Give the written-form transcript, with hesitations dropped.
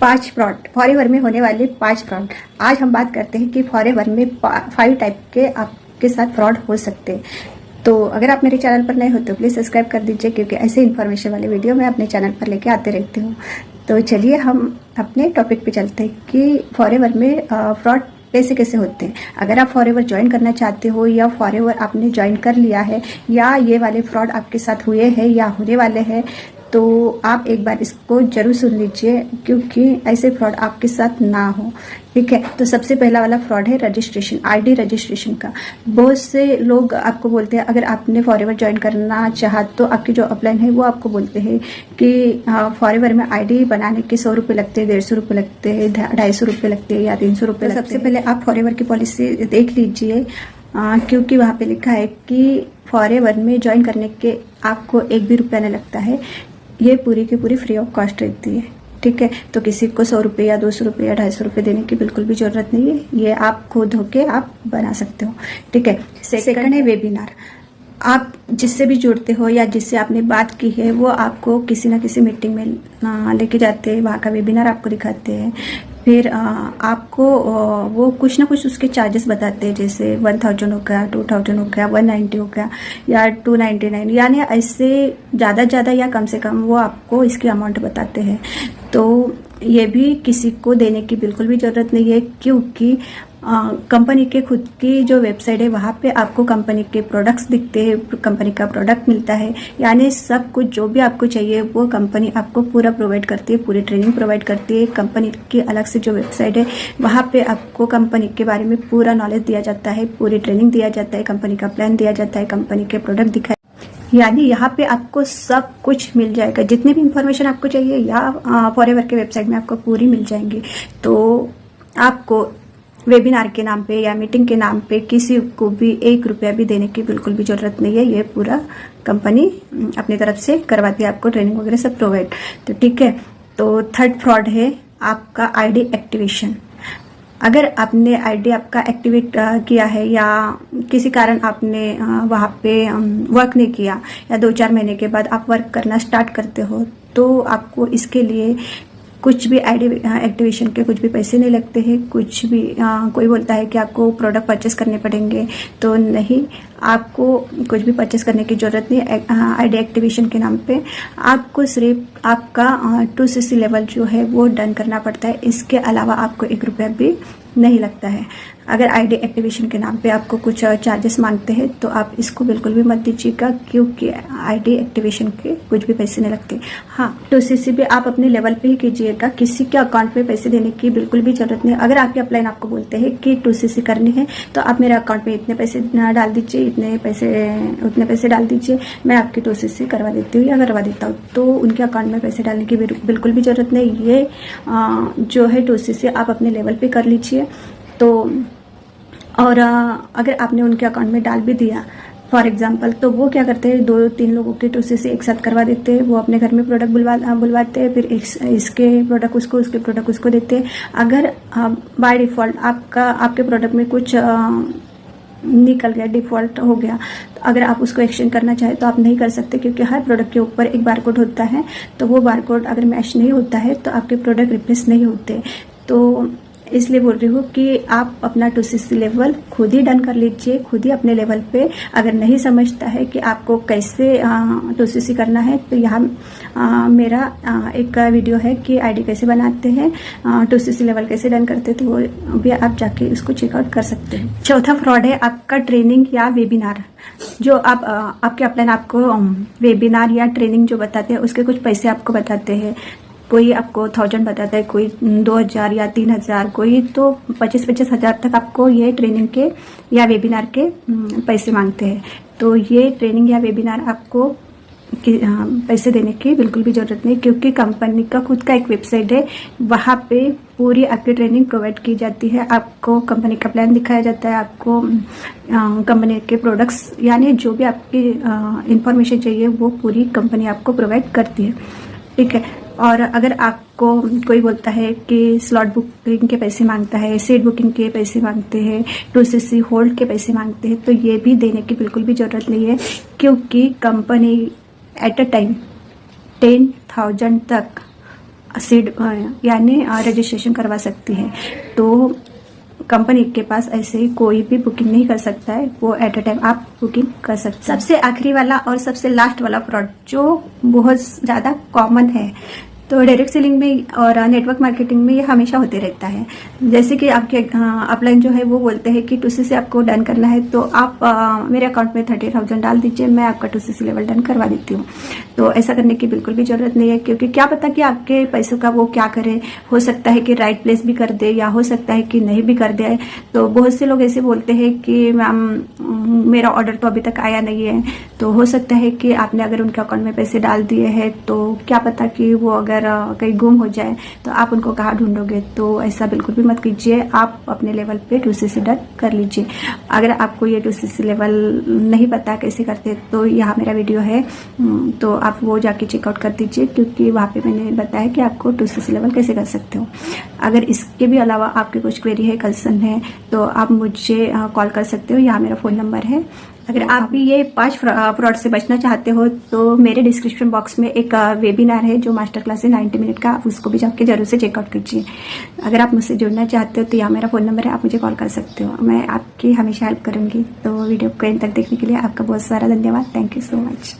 5 fraud, forever में होने वाले 5 फ्रॉड। आज हम बात करते हैं कि फॉरेवर में 5 टाइप के आपके साथ फ्रॉड हो सकते हैं। तो अगर आप मेरे चैनल पर नए हो तो प्लीज़ सब्सक्राइब कर दीजिए, क्योंकि ऐसे इन्फॉर्मेशन वाले वीडियो मैं अपने चैनल पर लेके आते रहती हूँ। तो चलिए हम अपने टॉपिक पे चलते हैं कि फॉरेवर में फ्रॉड कैसे कैसे होते हैं। अगर आप फॉरेवर ज्वाइन करना चाहते हो या फॉरेवर आपने ज्वाइन कर लिया है या ये वाले फ्रॉड आपके साथ हुए हैं या होने वाले हैं, तो आप एक बार इसको जरूर सुन लीजिए, क्योंकि ऐसे फ्रॉड आपके साथ ना हो। ठीक है, तो सबसे पहला वाला फ्रॉड है रजिस्ट्रेशन, आईडी रजिस्ट्रेशन का। बहुत से लोग आपको बोलते हैं, अगर आपने फॉरेवर ज्वाइन करना चाहा तो आपकी जो अपलाइन है वो आपको बोलते हैं कि फॉरेवर में आईडी बनाने के 100 रुपये लगते हैं, 150 रुपये लगते हैं, 250 रुपये लगते हैं या 300 रुपये लगते हैं। सबसे पहले आप फॉरेवर की पॉलिसी देख लीजिए, क्योंकि वहाँ पे लिखा है कि फॉरेवर में ज्वाइन करने के आपको 1 भी रुपया नहीं लगता है। ये पूरी की पूरी फ्री ऑफ कॉस्ट रहती है। ठीक है, तो किसी को 100 रुपये या 200 रुपये या 250 रुपये देने की बिल्कुल भी जरूरत नहीं है। ये आप खुद होके आप बना सकते हो। ठीक है, सेकंड है वेबिनार। आप जिससे भी जुड़ते हो या जिससे आपने बात की है वो आपको किसी ना किसी मीटिंग में लेके जाते हैं, वहाँ का वेबिनार आपको दिखाते हैं। फिर आपको वो कुछ ना कुछ उसके चार्जेस बताते हैं, जैसे 1000 हो गया, 2000 हो गया, 190 हो गया या 299, यानी ऐसे ज़्यादा या कम से कम वो आपको इसकी अमाउंट बताते हैं। तो ये भी किसी को देने की बिल्कुल भी ज़रूरत नहीं है, क्योंकि कंपनी के खुद की जो वेबसाइट है वहाँ पे आपको कंपनी के प्रोडक्ट्स दिखते हैं, कंपनी का प्रोडक्ट मिलता है, यानी सब कुछ जो भी आपको चाहिए वो कंपनी आपको पूरा प्रोवाइड करती है, पूरी ट्रेनिंग प्रोवाइड करती है। कंपनी की अलग से जो वेबसाइट है वहाँ पे आपको कंपनी के बारे में पूरा नॉलेज दिया जाता है, पूरी ट्रेनिंग दिया जाता है, कंपनी का प्लान दिया जाता है, कंपनी के प्रोडक्ट दिखाए, यानी यहाँ पे आपको सब कुछ मिल जाएगा। जितनी भी इंफॉर्मेशन आपको चाहिए या फॉरेवर के वेबसाइट में आपको पूरी मिल जाएंगी। तो आपको वेबिनार के नाम पे या मीटिंग के नाम पे किसी को भी 1 रुपया भी देने की बिल्कुल भी जरूरत नहीं है। ये पूरा कंपनी अपनी तरफ से करवाती है आपको ट्रेनिंग वगैरह सब प्रोवाइड। तो ठीक है, तो थर्ड फ्रॉड है आपका आईडी एक्टिवेशन। अगर आपने आईडी आपका एक्टिवेट किया है या किसी कारण आपने वहाँ पे वर्क नहीं किया या 2-4 महीने के बाद आप वर्क करना स्टार्ट करते हो, तो आपको इसके लिए कुछ भी आईडी एक्टिवेशन के कुछ भी पैसे नहीं लगते हैं। कुछ भी कोई बोलता है कि आपको प्रोडक्ट परचेस करने पड़ेंगे, तो नहीं, आपको कुछ भी परचेस करने की ज़रूरत नहीं। आईडी एक्टिवेशन के नाम पे आपको सिर्फ आपका 2cc लेवल जो है वो डन करना पड़ता है। इसके अलावा आपको 1 रुपया भी नहीं लगता है। अगर आईडी एक्टिवेशन के नाम पे आपको कुछ चार्जेस मांगते हैं तो आप इसको बिल्कुल भी मत दीजिएगा, क्योंकि आईडी एक्टिवेशन के कुछ भी पैसे नहीं लगते। हाँ, 2cc भी आप अपने लेवल पे ही कीजिएगा, किसी के अकाउंट पे पैसे देने की बिल्कुल भी जरूरत नहीं। अगर आपके अपलाइन आपको बोलते हैं कि 2cc करनी है तो आप मेरे अकाउंट पे इतने पैसे डाल दीजिए, उतने पैसे डाल दीजिए, मैं आपकी 2cc करवा देती हूँ या करवा देता हूँ। तो उनके अकाउंट में पैसे डालने की बिल्कुल भी जरूरत नहीं। ये जो है 2cc आप अपने लेवल पे कर लीजिए। तो और अगर आपने उनके अकाउंट में डाल भी दिया फॉर एग्जांपल, तो वो क्या करते हैं, 2-3 लोगों के 2cc एक साथ करवा देते हैं। वो अपने घर में प्रोडक्ट बुलवाते हैं, फिर इसके प्रोडक्ट उसको, उसके प्रोडक्ट उसको देते हैं। अगर बाय डिफ़ॉल्ट आपके प्रोडक्ट में कुछ निकल गया, डिफ़ॉल्ट हो गया, तो अगर आप उसको एक्सचेंज करना चाहें तो आप नहीं कर सकते, क्योंकि हर प्रोडक्ट के ऊपर एक बारकोड होता है। तो वो बारकोड अगर मैच नहीं होता है तो आपके प्रोडक्ट रिप्लेस नहीं होते। तो इसलिए बोल रही हूँ कि आप अपना 2cc लेवल खुद ही डन कर लीजिए, खुद ही अपने लेवल पे। अगर नहीं समझता है कि आपको कैसे 2cc करना है, तो यहाँ मेरा एक वीडियो है कि आईडी कैसे बनाते हैं, 2cc लेवल कैसे डन करते हैं, तो वो भी आप जाके उसको चेकआउट कर सकते हैं। चौथा फ्रॉड है आपका ट्रेनिंग या वेबिनार। जो आप आपके अपलाइन आपको वेबिनार या ट्रेनिंग जो बताते हैं उसके कुछ पैसे आपको बताते हैं। कोई आपको 1000 बताता है, कोई 2000 या 3000, कोई तो 25-25 हज़ार तक आपको ये ट्रेनिंग के या वेबिनार के पैसे मांगते हैं। तो ये ट्रेनिंग या वेबिनार आपको पैसे देने की बिल्कुल भी ज़रूरत नहीं, क्योंकि कंपनी का खुद का एक वेबसाइट है, वहाँ पे पूरी आपकी ट्रेनिंग प्रोवाइड की जाती है। आपको कंपनी का प्लान दिखाया जाता है, आपको कंपनी के प्रोडक्ट्स, यानी जो भी आपकी इंफॉर्मेशन चाहिए वो पूरी कंपनी आपको प्रोवाइड करती है। ठीक है, और अगर आपको कोई बोलता है कि स्लॉट बुकिंग के पैसे मांगता है, सीट बुकिंग के पैसे मांगते हैं, 2cc होल्ड के पैसे मांगते हैं, तो ये भी देने की बिल्कुल भी ज़रूरत नहीं है, क्योंकि कंपनी एट अ टाइम 10,000 तक सीड यानी रजिस्ट्रेशन करवा सकती है। तो कंपनी के पास ऐसे ही कोई भी बुकिंग नहीं कर सकता है, वो एट अ टाइम आप बुकिंग कर सकते हैं। सबसे आखिरी वाला और सबसे लास्ट वाला फ्रॉड जो बहुत ज़्यादा कॉमन है, तो डायरेक्ट सेलिंग में और नेटवर्क मार्केटिंग में ये हमेशा होते रहता है। जैसे कि आपके अपलाइन जो है वो बोलते हैं कि 2CC से आपको डन करना है, तो आप मेरे अकाउंट में 30,000 डाल दीजिए, मैं आपका 2CC लेवल डन करवा देती हूँ। तो ऐसा करने की बिल्कुल भी जरूरत नहीं है, क्योंकि क्या पता कि आपके पैसों का वो क्या करे। हो सकता है कि राइट प्लेस भी कर दे, या हो सकता है कि नहीं भी कर दे। तो बहुत से लोग ऐसे बोलते हैं कि मैम मेरा ऑर्डर तो अभी तक आया नहीं है। तो हो सकता है कि आपने अगर उनके अकाउंट में पैसे डाल दिए हैं, तो क्या पता कि वो अगर कहीं गुम हो जाए तो आप उनको कहाँ ढूंढोगे। तो ऐसा बिल्कुल भी मत कीजिए, आप अपने लेवल पे 2CC डन कर लीजिए। अगर आपको ये 2CC लेवल नहीं पता कैसे करते, तो यहाँ मेरा वीडियो है, तो आप वो जाके चेकआउट कर दीजिए, क्योंकि वहाँ पे मैंने बताया कि आपको 2CC लेवल कैसे कर सकते हो। अगर इसके भी अलावा आपके कुछ क्वेरी है, कंसर्न है, तो आप मुझे कॉल कर सकते हो। यहाँ मेरा फ़ोन नंबर है। अगर आप भी ये 5 फ्रॉड से बचना चाहते हो, तो मेरे डिस्क्रिप्शन बॉक्स में एक वेबिनार है जो मास्टर क्लास है 90 मिनट का, उसको भी जाके जरूर से चेकआउट कीजिए। अगर आप मुझसे जुड़ना चाहते हो तो यहाँ मेरा फ़ोन नंबर है, आप मुझे कॉल कर सकते हो। मैं आपकी हमेशा हेल्प करूँगी। तो वीडियो को एंड तक देखने के लिए आपका बहुत सारा धन्यवाद। Thank you so much.